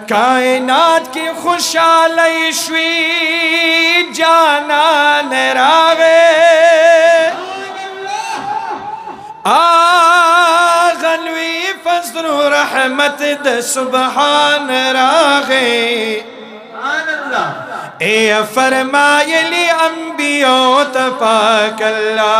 कायनात की खुशहाली शवी जानान रागे आगलवी फजल रहमत द सुबहान रागे ए फरमायली अंबियो तफाकल्लाहु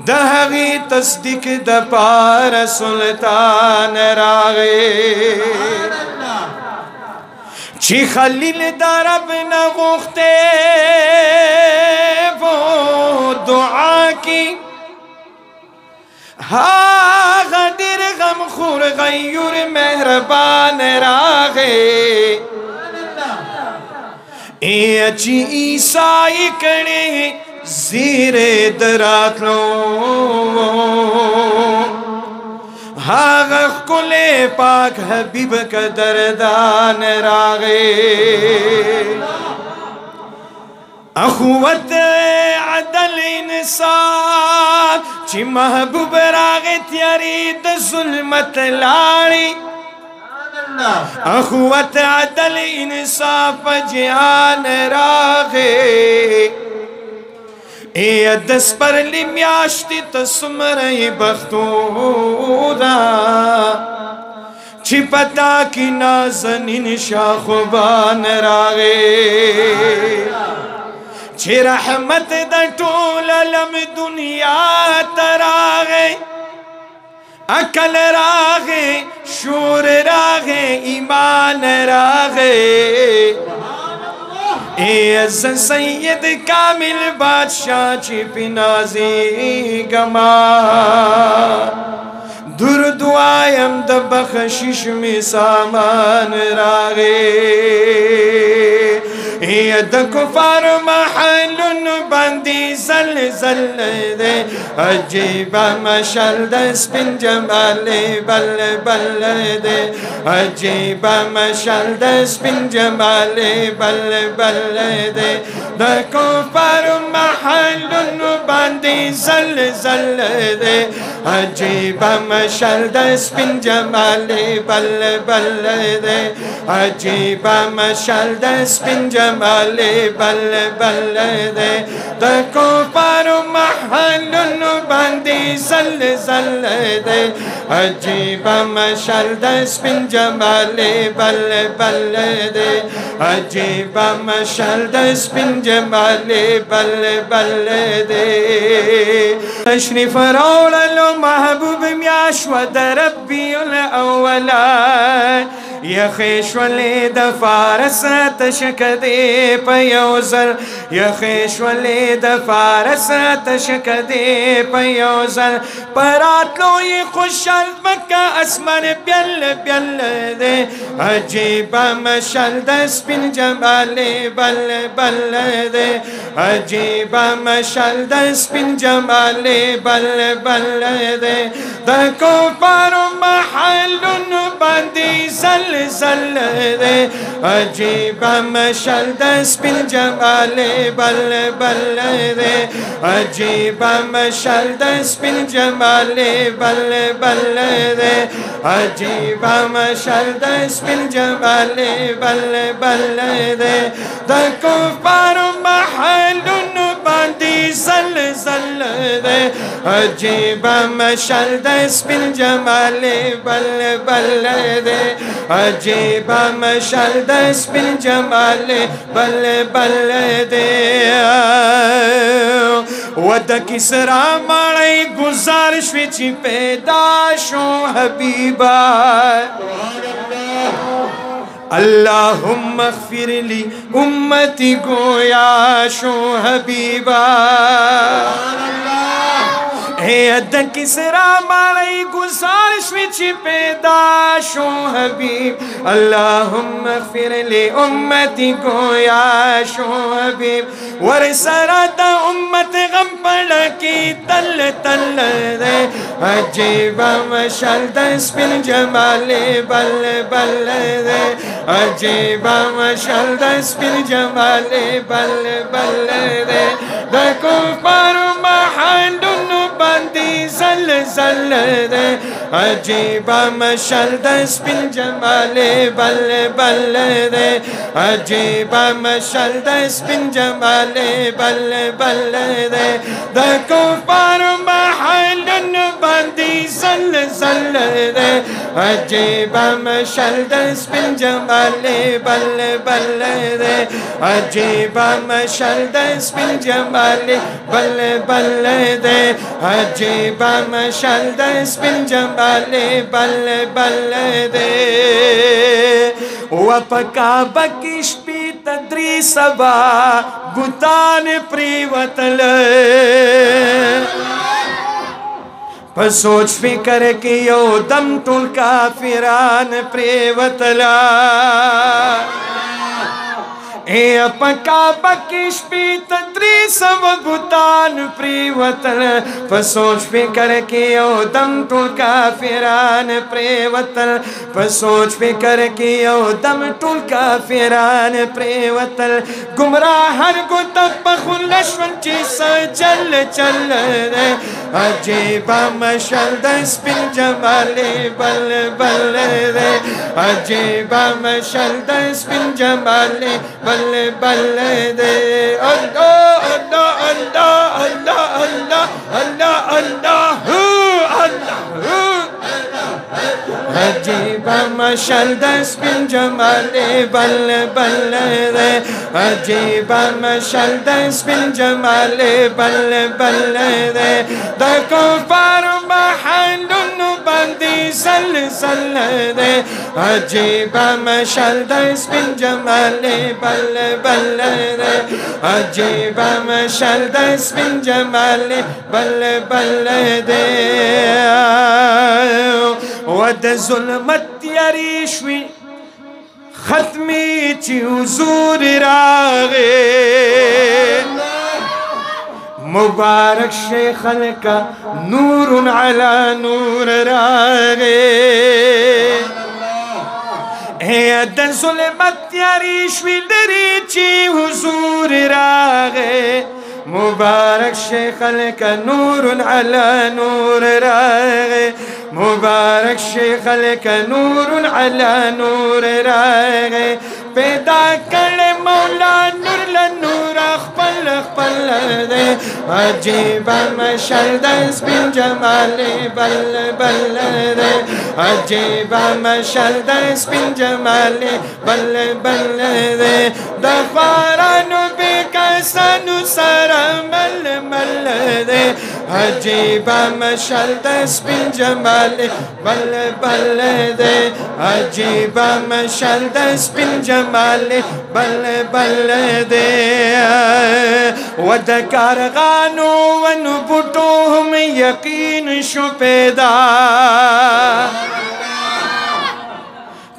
दहगी तस्दीक द पार सुल्तान रागे ची खलील दरब न गुख्ते वो दुआ की हा गदर गम खुर गयूर मेहरबान रागे ए अची ईसाई कणे ज़ीरे दरात लो हाग कुले पाक हबीब का दरदान रागे अखुवत अदल इंसाफ ची महबूब रागे त्यारी द जुल्मत लाड़ी अखुवत अदल इंसाफ जिहान रागे ए दस पर लिम्याश्ती तस्मरई बख्तूदा छिपता की नाज़नीन शाखुबान रागे छि रहमत द टोल लम दुनिया तरागे अकल रागे शूर रागे ईमान रागे ए सैयद कामिल बादशाह छिपी नाजी गमा दुर दुआयम द बख्शिश में सामान रागे ए द कुफार महलुन बंदी जल जल दे अजीबा मशल दस पिन जमाले बल बल दे अजीबा मशल दस पिन जमाले बल बल दे द कुफार महलुन बंदी जल जल दे अजीबा मशल दस पिन जमाले बल बल दे अजीबा मशल दस पिन जमाले बल बल दे द कुफार महलुन बंदी जल जल दे अजीबा मशल दस पिन जमाले बल बल दे अजीबा मशल दस पिन जमाले बल बल दे तशरीफ रौलो महबूब म्याश्वद रब्बियुल अव्वला यखेश्वले द फारस तशकदे पयोजर यखेश्वले द फारस तशकदे पयोजर परातलो ये खुशल मक्का असमान ब्यल ब्यल दे अजीबा मशल दस पिन जमाले बल बल दे अजीबा मशल दस पिन जमाले बल बल दे द कुफार महलुन बंदी जल जल दे अजीबा मशल दस पिन जमाले बल बल दे अजीबा मशल दस पिन जमाले बल बल दे अजीबा मशल दस पिन जमाले बल बल दे द कुफार महलुन बंदी जल जल दे अजीबा मशल दस पिन जमाले बल बल दे अजीबा मशल दस पिन जमाले बल बल दे वद किसरा माड़े गुजारिश विच पैदाशो हबीबा अल्लाहुम्मा ग़फ़िरली उम्मती गोयाशो हबीबा हे अद किसरा माड़े गुजारिश विच पैदाशो हबीब अल्लाहुम्मा ग़फ़िरली उम्मती गोयाशो हबीब वरसरद उम्मत गम पड़ की तल तल दे अजीबा मशल दस पिन जमाले बल बल दे अजीबा मशल दस पिन जमाले बल बल दे द कुफार महलुन बंदी जल زل دے عجیب مشل د سپین جمال بل بل دے عجیب مشل د سپین جمال بل بل دے د کفار محل باندې زل زل دے عجیب مشل د سپین جمال بل بل دے عجیب مشل د سپین جمال بل بل دے عجیب مشل د سپین جمال بل بل دے وپکا بکش پی تدری سبا بوتان پریوتل په سوچ فکر کې یو دم ټول کافران پریوتلا اے پکا بکش پی تدری سب بوتان پریوتل په سوچ فکر کې یو دم ټول کافران پریوتل په سوچ فکر کې یو دم ټول کافران پریوتل گمراه هر ګوت په خلشون چې سجل چل عجیب مشل د سپین جمال بل بل دے عجیب مشل د سپین جمال بل بل دے اللہ اللہ اللہ اللہ اللہ اللہ اللہ عجیب مشل د سپین جمال بل بل دے عجیب مشل د سپین جمال بل بل دے د کفار محل باندې زل زل دے عجیب مشل د سپین جمال بل بل دے عجیب مشل د سپین جمال بل بل دے ود ظلمت تیاری شوی ختمی چی حضور راغے مبارک شیخ کا نور علی نور راغے د ظلمت تیاری شوی لري چې حضور راغے مبارک شیخ کا نور علی نور راغے مبارک شیخ کا نور علی نور راغے پیدا کر مولا نور لنور خپل خپل دے عجیب مشل د سپین جمال بل بل دے عجیب مشل د سپین جمال بل بل دے د خوارانو بکسانو سره مل مل دے عجیب مشل د سپین جمال بل بل دے عجیب مشل د سپین جمال بل بل دے ود کارغانو ون بوټو هم یقین شو پیدا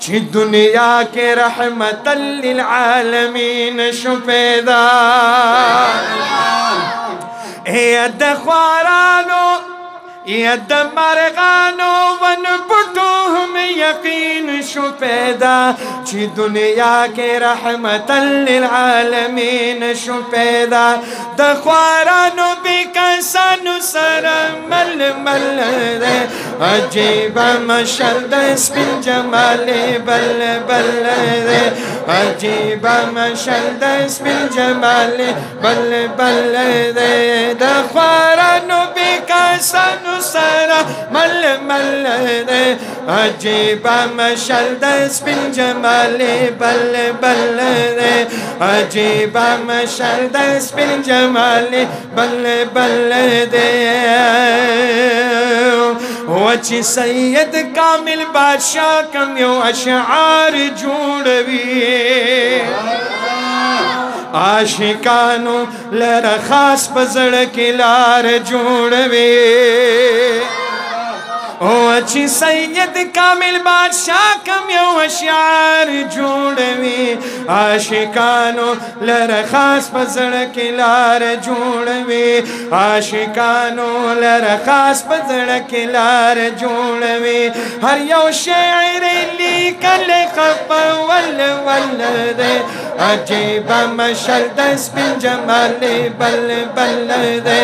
چې دنیا کې رحمت للعالمین شو پیدا اے د خوارانو یا د مرغانو ون بوټو هم یقین شو پیدا چې دنیا کې رحمت للعالمین شو پیدا د خوارانو بکسانو سره مل مل دے عجیب مشل د سپین جمال بل بل دے عجیب مشل د سپین جمال بل بل دے د خوارانو بکسانو سره مل مل دے عجیب مشل د سپین جمال بل بل دے عجیب مشل د سپین جمال بل بل دے وچی سید کامل بادشاہ کم یو اشعار جوڑوی عاشقانو لره خاص پزړه کې لار جوړوي او چې سید کامل بادشاہ کم یو اشعار جوړوي عاشقانو لره خاص پزړه کې لار جوړوي عاشقانو لره خاص پزړه کې لار جوړوي هر یو شاعر कल खफा वल वल दे अजीब मशल दस बिन जमाले बल बल दे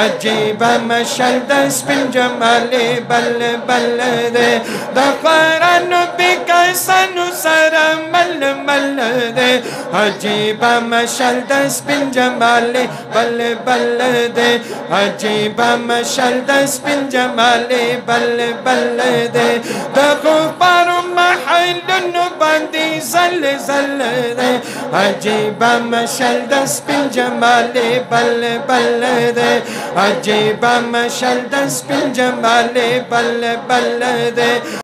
अजीब मशल दस बिन जमाले बल बल दे दफरन बिकसनु सर मल मल दे अजीब मशल दस बिन जमाले बल बल दे अजीब मशल दस बिन जमाले बल बल दे दखो पर महल बंदी जल जल दे अजीब मशल दस बिन जमाले बल बल दे अजीब मशल दस बिन जमाले बल बल दे।